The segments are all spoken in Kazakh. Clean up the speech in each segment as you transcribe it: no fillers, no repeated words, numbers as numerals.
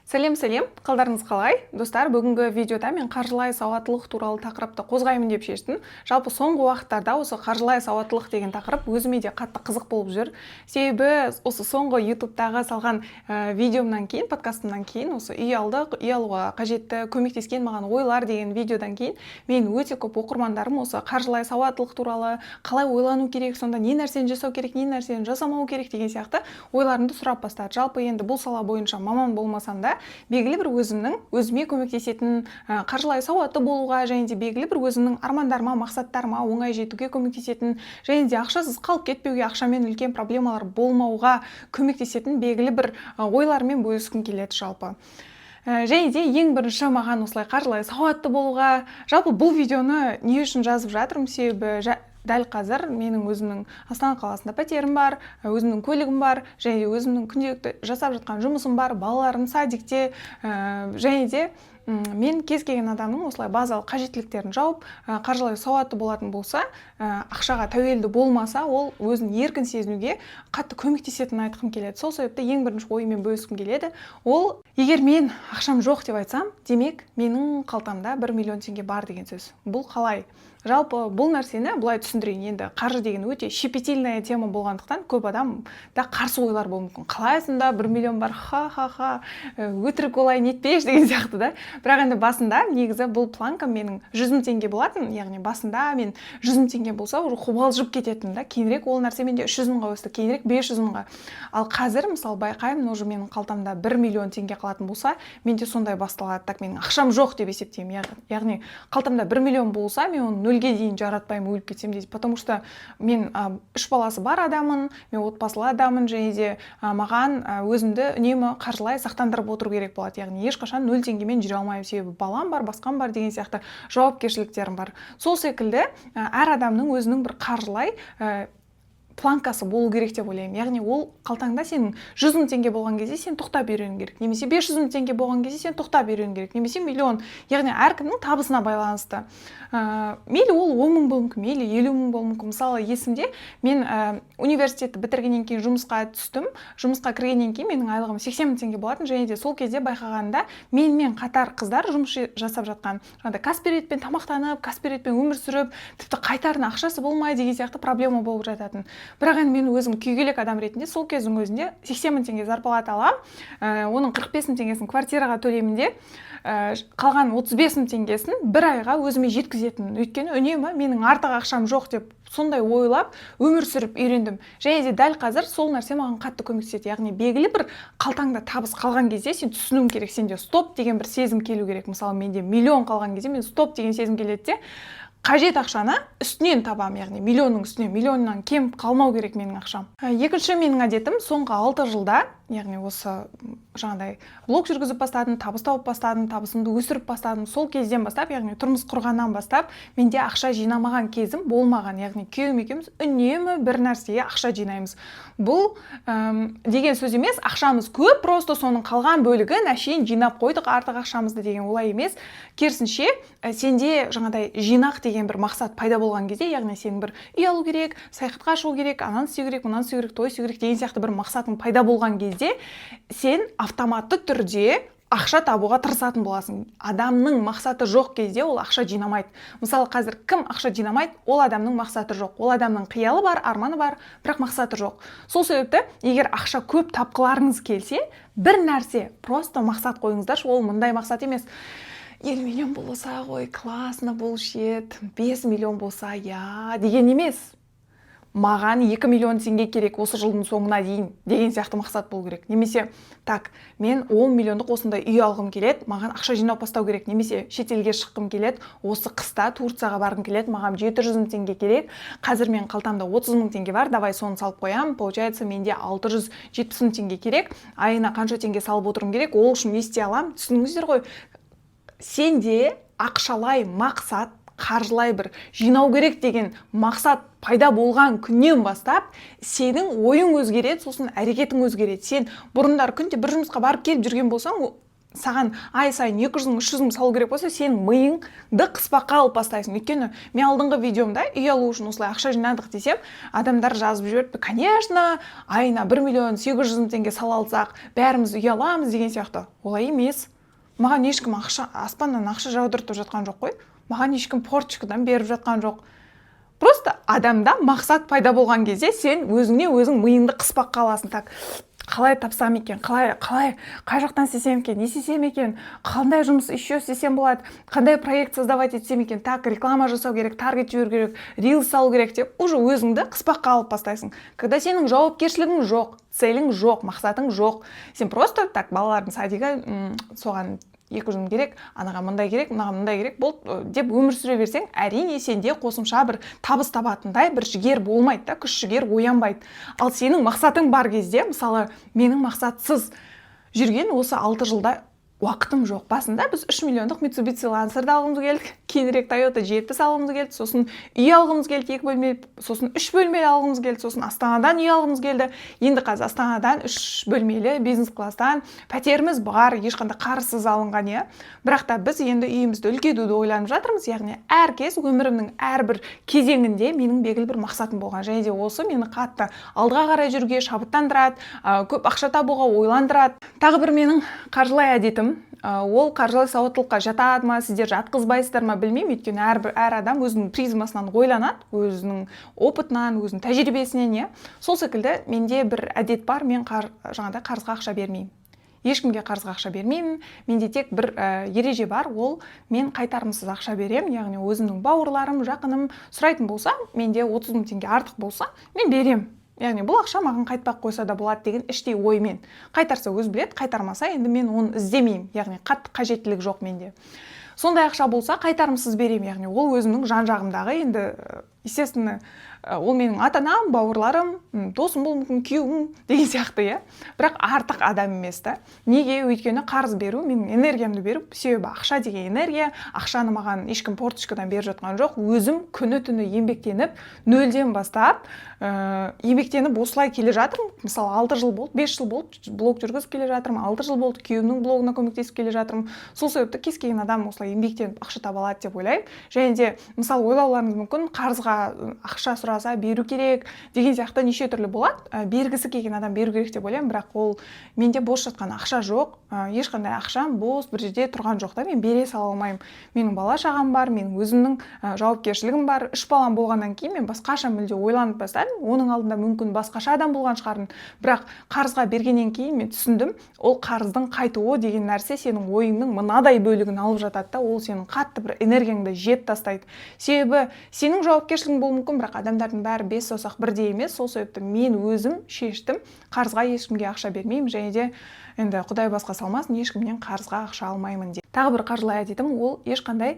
Сәлем, қалдарыңыз қалай? Достар, бүгінгі видеода мен қаржылай сауаттылық туралы тақырыпты қозғаймын деп шештім. Жалпы соңғы уақыттарда осы қаржылай сауаттылық деген тақырып өзіме де қатты қызық болып жүр. Себебі осы соңғы ютубтағы салған видеомнан кейін, подкастымнан кейін, осы үй алуға қажетті көмектескен маған ойлар деген видеодан кейін мен өте көп оқырмандарым осы қаржылай сауаттылық туралы, қалай ойлану керек, сонда не нәрсені жасау керек, не нәрсені жасамау керек деген сияқты ойларымды сұрап бастады. Жалпы енді бұл сала бойынша маман болмасам да, белгілі бір өзіме көмектесетін қаржылай сауатты болуға, және де белгілі бір өзімнің армандарыма, мақсаттарыма оңай жетуге көмектесетін, және де ақшасыз қалып кетпеуге, ақшамен үлкен проблемалар болмауға көмектесетін белгілі бір ойлармен бөліскім келеді жалпы. Және де ең бірінші маған осылай қаржылай сауатты болуға, жалпы бұл видеоны не үшін жазып жатырмын, себебі дәл қазір менің өзімнің Астана қаласында пәтерім бар, өзімнің көлігім бар, және өзімнің күнделікті жасап жатқан жұмысым бар, балаларым садикте, және де мен кез келген адамның осылай базалық қажеттіліктерін жауып, қаржылай сауатты болатын болса, ақшаға тәуелді болмаса, ол өзін еркін сезінуге қатты көмектесетінін айтқым келеді. Сол себепті ең бірінші оймен бөліскім келеді. Ол, егер мен ақшам жоқ деп айтсам, демек менің қалтамда 1 миллион теңге бар деген сөз. Бұл қалай? Жалпы бұл нәрсені былай түсіндірейін. Енді қаржы деген өте щепетильная тема болғандықтан көп адам да қарсы ойлар болуы мүмкін. Қалайсында 1 миллион бар, ха-ха-ха, өтірік олай нетпеш деген сияқты да. Бірақ енді басында негізі бұл планка менің 100 000 теңге болатын, яғни басында мен 100 000 теңге болса, уже қобалжып кететін да. Кейінірек ол нәрсе менде 300 000-ға өсті, кейінірек 500 000-ға. Ал қазір мысалы байқаймын, уже менің қалтамда 1 миллион теңге қалатын болса, менде сондай басталады. Так, менің ақшам жоқ деп есептеймін. Яғни қалтамда 1 миллион болса, мен оны нөлге дейін жаратпаймын, өліп кетсем дейді. Потому что мен 3 баласы бар адамын, мен отбасылы адамын, және де маған өзімді үнемі қаржылай сақтандырып отыру керек болады. Яғни ешқашан 0 теңгемен жүре алмаймын, себебі балам бар, басқам бар деген сияқты жауапкершіліктерім бар. Сол секілді әр адамның өзінің бір қаржылай планкасы болу керек деп ойлаймын. Яғни ол қалтаңда сенің 100 000 теңге болған кезде сен тоқтап үйрену керек. Немесе 500 000 теңге болған кезде сен тоқтап үйрену керек. Немесе миллион. Яғни әркімнің табысына байланысты. Мейлі ол 10 000 болуы мүмкін, мейлі 50 000 болуы мүмкін. Мысалы, есімде мен университетті бітіргеннен кейін жұмысқа түстім. Жұмысқа кіргеннен кейін менің айлығым 80 000 теңге болатын, және де сол кезде байқағанда менімен қатар қыздар жұмыс жасап жатқан. Жаңағыдай каспи ретпен тамақтанып, каспи ретпен өмір сүріп, тіпті қайтарына ақшасы болмай деген сияқты проблема болып жататын. Бірақ енді мен өзім күйгелек адам ретінде сол кездің өзінде 80 000 теңге зарплата аламын, оның 45 000 теңгесін квартираға төлеймін де, қалған 35 000 теңгесін бір айға өзіме жеткізетін. Өйткені үнемі менің артық ақшам жоқ деп сондай ойлап өмір сүріп үйрендім. Және де дәл қазір сол нәрсе маған қатты көмектеседі. Яғни белгілі бір қалтаңда табыс қалған кезде сен түсінуің керек, сенде стоп деген бір сезім келу керек. Мысалы, менде миллион қалған кезде мен стоп деген сезім келеді де, қажет ақшаны үстінен табам, яғни миллионның үстінен, миллионнан кем қалмау керек менің ақшам. Екінші менің әдетім соңғы 6 жылда, яғни осы жаңағыдай блог жүргізіп бастадым, табыс тауып бастадым, табысымды өсіріп бастадым. Сол кезден бастап, яғни тұрмыс құрғаннан бастап, менде ақша жинамаған кезім болмаған. Яғни күйеуім екеуміз үнемі бір нәрсеге ақша жинаймыз. Бұл деген сөз емес, ақшамыз көп, просто соның қалған бөлігін әшейін жинап қойдық, артық ақшамызды деген олай емес. Керісінше, сенде жаңағыдай жинақ деген бір мақсат пайда болған кезде, яғни сен бір үй алу керек, саяхатқа шығу керек, ананы істеу керек, мынаны істеу керек, той істеу керек деген сияқты бір мақсатың пайда болған кезде, сен автоматты түрде ақша табуға тырысатын боласың. Адамның мақсаты жоқ кезде ол ақша жинамайды. Мысалы, қазір кім ақша жинамайды, ол адамның мақсаты жоқ. Ол адамның қиялы бар, арманы бар, бірақ мақсаты жоқ. Сол себепті, егер ақша көп тапқыларыңыз келсе, бір нәрсе, просто мақсат қойыңыздаршы. Ол мындай мақсат емес. 50 миллион болса ғой, классно болшет, 5 миллион болса, я, деген емес. Маған 2 миллион теңге керек осы жылдың соңына дейін деген сияқты мақсат болу керек. Немесе, так, мен 10 миллиондық осындай үй алғым келеді, маған ақша жинап бастау керек. Немесе, шетелге шыққым келеді, осы қыста Турцияға барғым келеді, маған 700 000 теңге керек. Қазір мен қалтамда 30 000 теңге бар, давай соны салып қоям. Получается, менде 670 000 теңге керек. Айына қанша теңге салып отырым керек, ол үшін не істей аламын? Түсініңіздер ғой. Сенде ақшалай мақсат, қаржылай бір жинау керек деген мақсат пайда болған күннен бастап, сенің ойың өзгереді, сосын әрекетің өзгереді. Сен бұрындар күнде бір жұмысқа барып келіп жүрген болсаң, саған ай сайын 200 мың 300 мың салу керек болса, сенің миыңды қыспаққа алып бастайсың. Өйткені мен алдыңғы видеомда үй алу үшін осылай ақша жинадық десем, адамдар жазып жіберді, конечно, айына 1 миллион 800 мың теңге сала алсақ, бәріміз үй аламыз деген сияқты. Олай емес. Маған ешкім аспаннан ақша жаудыртып жатқан жоқ қой. Маған ешкім портчикадан беріп жатқан жоқ. Просто адамда мақсат пайда болған кезде сен өзіңе өзің миыңды қыспаққа аласың. Так, қалай тапсам екен, қай жақтан істесем екен, не істесем екен, қандай жұмыс еще істесем болады, қандай проект создавать етсем екен, так, реклама жасау керек, таргет жіберу керек, рилс салу керек деп, уже өзіңді қыспаққа алып бастайсың. Когда сенің жауапкершілігің жоқ, целің жоқ, мақсатың жоқ, сен просто так балалардың садигі соған 200 мың керек, анаға мындай керек, мынаға мындай керек болды деп өмір сүре берсең, әрине сенде қосымша бір табыс табатындай бір жігер болмайды да, күш жігер оянбайды. Ал сенің мақсатың бар кезде, мысалы, менің мақсатсыз жүрген осы 6 жылда уақытым жоқ. Басында біз 3 миллиондық Mitsubishi Lancer'ды алғымыз келдік, кейінірек Toyota 70 алғымыз келді, сосын үй алғымыз келді 2 бөлмелі, сосын 3 бөлмелі алғымыз келді, сосын Астанадан үй алғымыз келді. Енді қазір Астанадан 3 бөлмелі бизнес класстан пәтеріміз бар, ешқандай қарызсыз алынған, иә. Бірақ та біз енді үйімізді үлкейтуді ойланып жатырмыз, яғни әр кез өмірімнің әрбір кезеңінде менің белгілі бір мақсатым болған. Және де осы мені қатты алдыға қарай жүруге шабыттандырады, көп ақша табуға ойландырады. Тағы бір менің қаржылай әдетім, ол қаржылай сауаттылыққа жатады ма, сіздер жатқызбайсыздар ма білмеймін, өйткені әр адам өзінің призмасынан ойланады, өзінің опытынан, өзінің тәжірибесінен, иә. Сол секілді менде бір әдет бар, мен жаңағыдай қарызға ақша бермеймін. Ешкімге қарызға ақша бермеймін. Менде тек бір ереже бар, ол мен қайтарымсыз ақша беремін, яғни өзімнің бауырларым, жақыным сұрайтын болса, менде 30 мың теңге артық болса, мен берем. Яғни бұл ақша маған қайтпақ қойса да болады деген іштей оймен. Қайтарса өз білет, қайтармаса енді мен оны іздемеймін. Яғни қатты қажеттілік жоқ менде. Сондай ақша болса қайтарымсыз берем, яғни ол өзімнің жан-жағымдағы, енді естественно, ол менің ата-анам, бауырларым, досым болуы мүмкін, күйеуім деген сияқты, иә. Бірақ артық адам емес та. Неге? Өйткені қарыз беру менің энергиямды беріп, себебі ақша деген энергия, ақшаны маған ешкім порточкадан беріп жатқан жоқ. Өзім күні-түні еңбектеніп, нөлден бастап, еңбектеніп осылай келе жатырмын. Мысалы, 6 жыл болды, 5 жыл болды, блог жүргізіп келе жатырмын, 6 жыл болды, күйеуімнің блогына көмектесіп келе жатырмын. Сол себепті кез келген адам осылай еңбектеніп ақша таба алады деп ойлаймын. Және де, мысалы, ойлауларыңыз мүмкін, қарызға ақша сұраса беру керек деген сияқты неше түрлі болады. Бергісі келген адам беру керек деп ойлаймын, бірақ ол менде бос жатқан ақша жоқ. Ешқандай ақшам бос бір жерде тұрған жоқ та, мен бере сала алмаймын. Менің бала шағам бар, менің өзімнің жауапкершілігім бар. 3 балам болғаннан кейін мен басқаша мүлде ойланып бастадым. Оның алдында мүмкін басқаша адам болған шығармын. Бірақ қарызға бергеннен кейін мен түсіндім, ол қарыздың қайтуы деген нәрсе сенің ойыңның мынадай бөлігін алып жатады да, ол сенің қатты бір энергияңды жеп тастайды. Себебі сенің жауапкершілігің болуы мүмкін, бірақ адамдардың бәрі 5 саусақ бірдей емес. Сол себепті мен өзім шештім, қарызға ешкімге ақша бермеймін, және де енді Құдай басқа салмасын, ешкімнен қарызға ақша алмаймын деп. Тағы бір қаржылай әдетім, ол ешқандай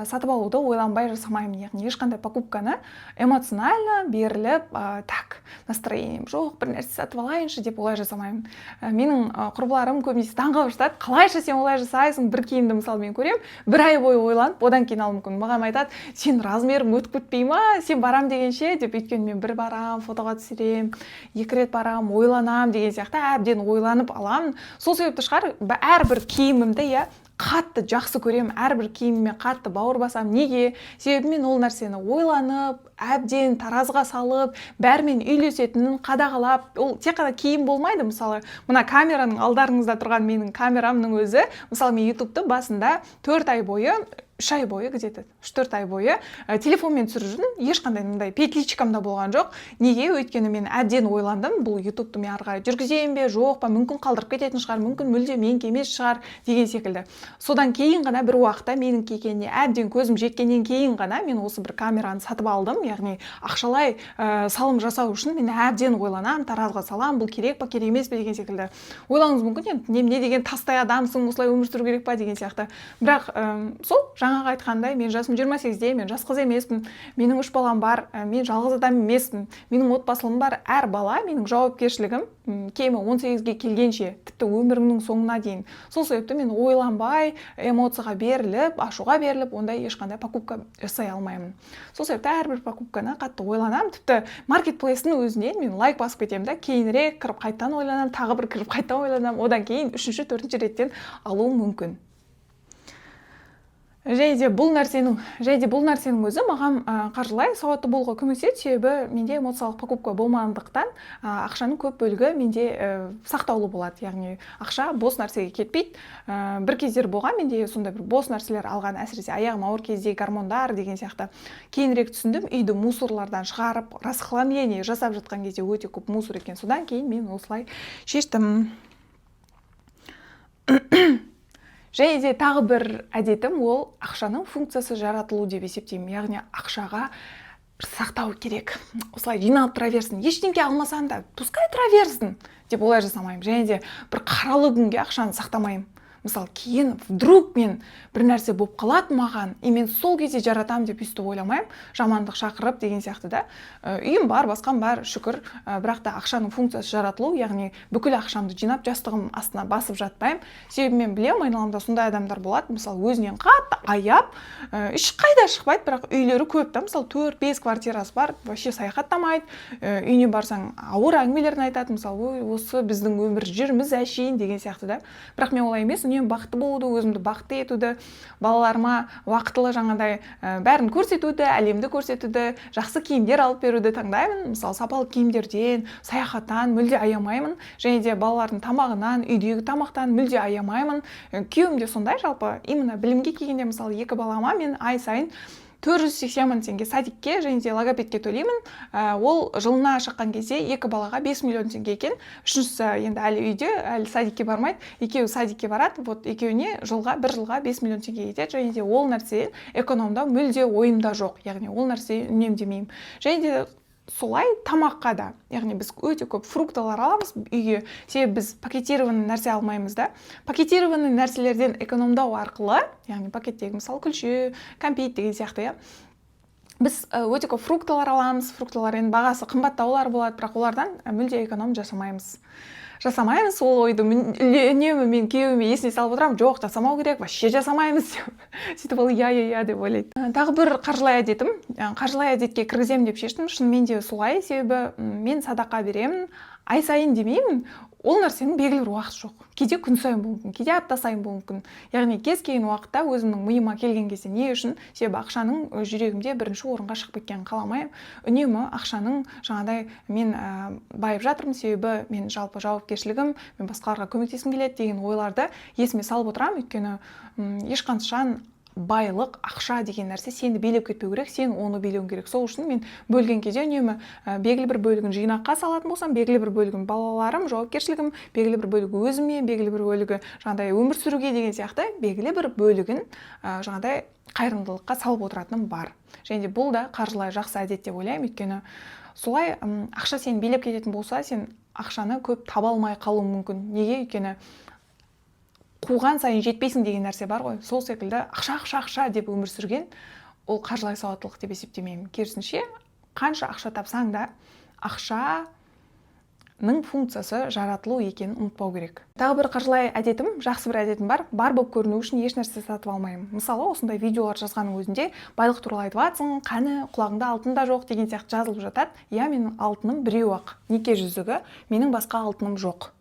сатып алуды ойланбай жасамаймын. Яғни ешқандай покупканы эмоционально беріліп, так, настроением жоқ, бір нәрсе сатып алайыншы деп олай жасамаймын. Менің құрбыларым көбінесе таңғалып жатады, қалайша сен олай жасайсың? Бір киімді мысалы мен көремін, 1 ай бойы ойланып, одан кейін алуым мүмкін. Маған айтады, сен размерің өтіп кетпей ма? Сен барам дегенше деп, өйткені мен бір барам, фотоға түсірем, 2 рет барам, ойланам деген сияқты әбден ойланып аламын. Сол себепті шығар, әрбір киімімді, иә, қатты жақсы көремін, әрбір киіміме қатты бауыр басам. Неге? Себебі мен ол нәрсені ойланып, әбден таразыға салып, бәрімен үйлесетінін қадағалап, ол тек қана киім болмайды. Мысалы, мына камераның алдарыңызда тұрған менің камерамның өзі, мысалы, мен ютубты басында 4 ай бойы, 3 ай бойы, где-то 3-4 ай бойы телефонмен түсіріп жүрдім, ешқандай мындай петличкамда болған жоқ. Неге? Өйткені мен әбден ойландым, бұл ютубты мен ары қарай жүргіземін бе, жоқ па, мүмкін қалдырып кететін шығар, мүмкін мүлде менікі емес шығар деген секілді. Содан кейін ғана бір уақытта менің екеніне әбден көзім жеткеннен кейін ғана мен осы бір камераны сатып алдым. Яғни ақшалай салым жасау үшін мен әбден ойланам, таразыға салам, бұл керек па, керек емес пе деген секілді. Ойлауыңыз мүмкін, не деген тастай адамсың, осылай өмір сүру керек па деген сияқты. Бірақ сол жаңағы айтқандай мен жасым 28-де, мен жас қыз емеспін, менің 3 балам бар, мен жалғыз адам емеспін, менің отбасым бар. Әр бала менің жауапкершілігім кемі 18-ге келгенше, тіпті өмірімнің соңына дейін. Сол себепті мен ойланбай, эмоцияға беріліп, ашуға беріліп, ондай ешқандай покупка жасай алмаймын. Сол себепті әрбір покупканы қатты ойланамын. Тіпті маркетплейстің өзінен мен лайк басып кетемін да, кейінірек кіріп қайттан ойланамын, тағы бір кіріп қайттан ойланамын, одан кейін 3-4 реттен алуым мүмкін. Және де бұл нәрсенің өзі маған қаржылай сауатты болуға көмектеседі, себебі менде эмоциялық покупка болмағандықтан ақшаның көп бөлігі менде сақтаулы болады. Яғни ақша бос нәрсеге кетпейді. Бір кездер болған менде сондай бір бос нәрселер алған, әсіресе аяғым ауыр кезде гормондар деген сияқты. Кейінірек түсіндім, үйді мусорлардан шығарып, расхламление жасап жатқан кезде өте көп мусор екен. Содан кейін мен осылай шештім. Және де тағы бір әдетім ол ақшаның функциясы жаратылу деп есептеймін. Яғни ақшаға сақтау керек. Осылай жиналып тұра берсін. Ештеңке алмасам да, пускай тұра берсін деп олай жасамаймын. Және де бір қаралы күнге ақшаны сақтамаймын. Мысалы, кейін вдруг мен бір нәрсе болып қалады маған, мен сол кезде жаратам деп өйстіп ойламаймын, жамандық шақырып деген сияқты да. Үйім бар, басқам бар, шүкір, бірақ та ақшаның функциясы жаратылу, яғни бүкіл ақшамды жинап жастығым астына басып жатпаймын. Себебі мен білемін, айналамда сондай адамдар болады, мысалы, өзінен қатты аяп, ешқайда шықпайды, бірақ үйлері көп та, мысалы, 4-5 квартирасы бар, вообще саяхаттамайды, үйіне барсаң ауыр әңгімелерін айтады, мысалы, осы біздің өмір жүрміз әшейін деген сияқты да. Бірақ мен олай емес, үнемі бақытты болуды, өзімді бақытты етуді, балаларыма уақытылы жаңағыдай бәрін көрсетуді, әлемді көрсетуді, жақсы киімдер алып беруді таңдаймын. Мысалы, сапалы киімдерден, саяхаттан мүлде аямаймын. Және де балалардың тамағынан, үйдегі тамақтан мүлде аямаймын. Күйеуім де сондай, жалпы именно білімге келгенде, мысалы, 2 балама мен ай сайын 480 мың теңге садикке және де логопедке төлеймін. Ол жылына шыққан кезде 2 балаға 5 миллион теңге екен. Үшіншісі енді әлі үйде, әлі садикке бармайды. Екеуі садикке барады. Вот екеуіне бір жылға 5 миллион теңге кетеді. Және де ол нәрсе экономдау мүлде ойымда жоқ. Яғни ол нәрсе үнемдемеймін. Және де солай тамаққа да, яғни біз өте көп фрукталар аламыз үйге, себебі біз пакетированный нәрсе алмаймыз да. Пакетированный нәрселерден экономдау арқылы, яғни пакеттегі мысалы күлше, кәмпит деген сияқты, біз өте көп фрукталар аламыз. Фрукталар енді бағасы қымбаттаулар болады, бірақ олардан мүлде эконом жасамаймыз, ол ойды үнемі мен күйеуіме есіне салып отырамын, жоқ, жасамау керек, вообще жасамаймыз деп. Сөйтіп ол иә деп ойлайды. Тағы бір қаржылай әдетке кіргіземін деп шештім. Шынымен де солай, себебі мен садақа беремін, ай сайын демеймін. Ол нәрсенің белгілі бір уақыты жоқ. Кейде күн сайын болуы мүмкін, кейде апта сайын болуы мүмкін. Яғни кез келген уақытта өзімнің миыма келген кезде не үшін? Себебі ақшаның жүрегімде бірінші орынға шығып кеткенін қаламаймын. Үнемі ақшаның жаңағыдай мен байып жатырмын, себебі мен жалпы жауапкершілігім, мен басқаларға көмектескім келеді деген ойларды есіме салып отырамын. Өйткені ешқашан байлық, ақша деген нәрсе сені билеп кетпеу керек, сен оны билеуің керек. Сол үшін мен бөлген кезде үнемі белгілі бір бөлігін жинаққа салатын болсам, белгілі бір бөлігін балаларым, жауапкершілігім, белгілі бір бөлігі өзіме, белгілі бір бөлігі жаңағыдай өмір сүруге деген сияқты, белгілі бір бөлігін жаңағыдай қайырымдылыққа салып отыратыным бар. Және де бұл да қаржылай жақсы әдет деп ойлаймын. Өйткені солай ақша сені билеп кететін болса, сен ақшаны көп таба алмай қалуың мүмкін. Неге? Өйткені қуған сайын жетпейсің деген нәрсе бар ғой. Сол секілді ақша деп өмір сүрген, ол қаржылай сауаттылық деп есептемеймін. Керісінше, қанша ақша тапсаң да, ақшаның функциясы жаратылу екенін ұмытпау керек. Тағы бір қаржылай әдетім, жақсы бір әдетім бар. Бар болып көріну үшін еш нәрсе сатып алмаймын. Мысалы, осындай видеолар жазғаның өзінде байлық туралы айтып жатсың, қаны құлағыңда алтын да жоқ деген сияқты жазылып жатады. Иә, менің алтыным біреу-ақ, неке жүзігі, менің басқа алтыным жоқ.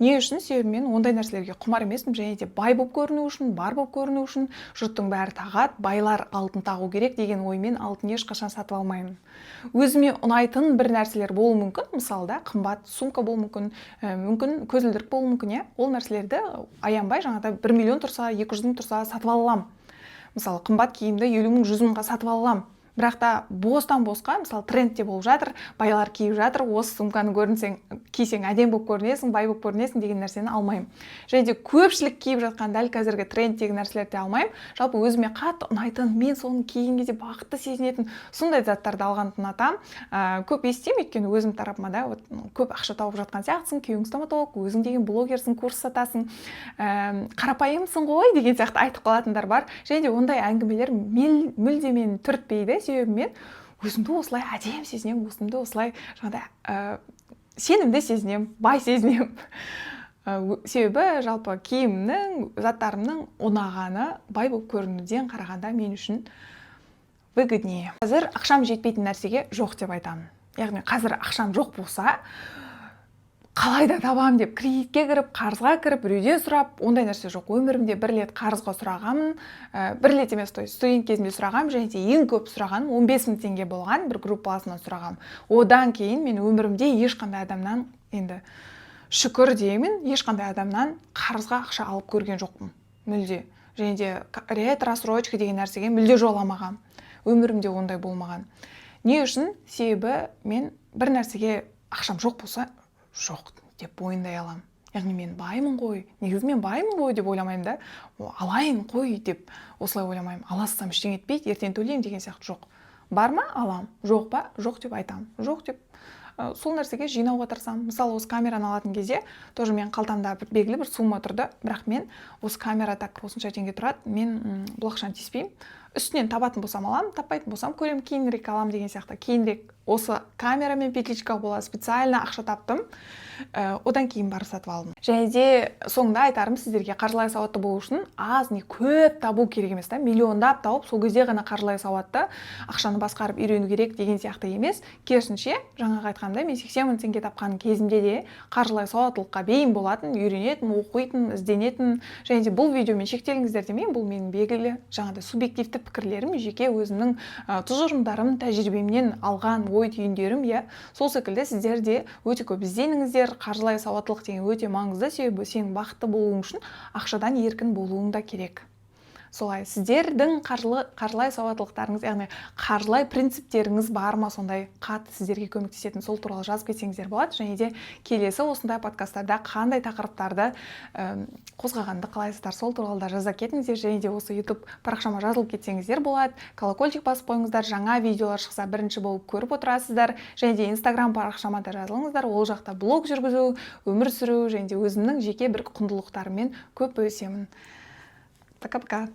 Не үшін? Себебі мен ондай нәрселерге құмар емеспін. Және де бай болып көріну үшін, бар болып көріну үшін жұрттың бәрі тағат, байлар алтын тағу керек деген оймен алтын ешқашан сатып алмаймын. Өзіме ұнайтын бір нәрселер болуы мүмкін, мысалы да қымбат сумка болуы мүмкін, көзілдірік болуы мүмкін, ол нәрселерді аянбай жаңағыдай 1 миллион тұрса, 200 мың тұрса сатып аламын. Мысалы, қымбат киімді 50 мың, 100 мыңға сатып аламын. бірақ та бостан босқа, мысалы трендте болып жатыр, байлар киіп жатыр, осы сумканы кисең әдемі болып көрінесің, бай болып көрінесің деген нәрсені алмаймын. Және де көпшілік киіп жатқан дәл қазіргі трендтегі нәрселерді алмаймын. Жалпы өзіме қатты ұнайтын, мен соны киген кезде бақытты сезінетін сондай заттарды алғанды ұнатамын. Көп естимін, өйткені өзім тарапыма да көп ақша тауып жатқан сияқтысың, күйеуің стоматолог, өзің деген блогерсің, курс сатасың, қарапайымсың ғой деген сияқты айтып қалатындар бар. Және де ондай әңгімелер мүлде мені түртпейді. Себебі мен өзімді осылай әдемі сезінемін, өзімді осылай сенімді сезінемін, бай сезінемін. Себебі жалпы киімнің, заттарымның ұнағаны бай болып көрінуден қарағанда мен үшін выгоднее. Қазір ақшам жетпейтін нәрсеге жоқ деп айтамын. Яғни қазір ақшам жоқ болса, қалай да табамын деп кредитке кіріп, қарызға кіріп, біреуден сұрап, ондай нәрсе жоқ. Өмірімде бір рет қарызға сұрағанмын, бір рет емес, студент кезімде сұрағанмын, және де ең көп сұрағаным 15.000 теңге болған, бір группасынан сұрағанмын. Одан кейін мен өмірімде ешқандай адамнан, енді шүкір деймін, ешқандай адамнан қарызға ақша алып көрген жоқпын, мүлде. Және де ретро-рассрочка деген нәрсеге мүлде жоламаған. Өмірімде ондай болмаған. Не үшін? Себебі мен бір нәрсеге ақшам жоқ болса, жоқ деп бойындай аламын. Яғни мен баймын ғой, негізі мен баймын ғой деп ойламаймын да, алайын қой деп осылай ойламаймын. Аласам ештеңе етпейді, ертең төлеймін деген сияқты жоқ. Бар ма? Алам. Жоқ па? Жоқ деп айтамын. Жоқ деп сол нәрсеге жинауға тырысамын. Мысалы, осы камераны алатын кезде, тоже мен қалтамда белгілі бір сумма тұрды, бірақ мен осы камера так осынша теңге тұрады, мен бұл ақшаны тиіспеймін. Үстінен табатын болсам аламын, таппайтын болсам көремін, кейінірек аламын деген сияқты. Кейінірек осы камерамен петличка бола специально ақша таптым, одан кейін барып сатып алдым. Және де соңында айтарым сіздерге, қаржылай сауатты болу үшін аз не көп табу керек емес та, миллиондап тауып, сол кезде ғана қаржылай сауатты ақшаны басқарып үйрену керек деген сияқты емес. Керісінше, жаңағы айтқандай, мен 80.000 теңге тапқан кезімде де қаржылай сауаттылыққа бейім болатын, үйренетін, оқитын, ізденетін. Және де бұл видеомен шектеліңіздер демеймін, бұл менің белгілі жаңағыдай субъективті пікірлерім, жеке өзімнің тұжырымдарым, тәжірибемнен алған ой түйіндерім, сол секілді сіздер де өте көп ізденіңіздер. Қаржылай сауаттылық деген өте маңызды, себебі сенің бақытты болуың үшін ақшадан еркін болуың да керек. Солай, сіздердің қаржылай сауаттылықтарыңыз, яғни қаржылай принциптеріңіз бар ма, сондай қатты сіздерге көмектесетін, сол туралы жазып кетсеңіздер болады. Және де келесі осындай подкасттарда қандай тақырыптарды қозғағанды қалайсыздар, сол туралы да жаза кетіңіздер. Және де осы YouTube парақшама жазылып кетсеңіздер болады. Колокольчик басып қойыңыздар, жаңа видеолар шықса бірінші болып көріп отырасыздар. Және де Instagram парақшама да жазылыңыздар. Ол жақта блог жүргізу, өмір сүру және де өзімнің жеке бір құндылықтарыммен көп бөлісемін. Пока-пока.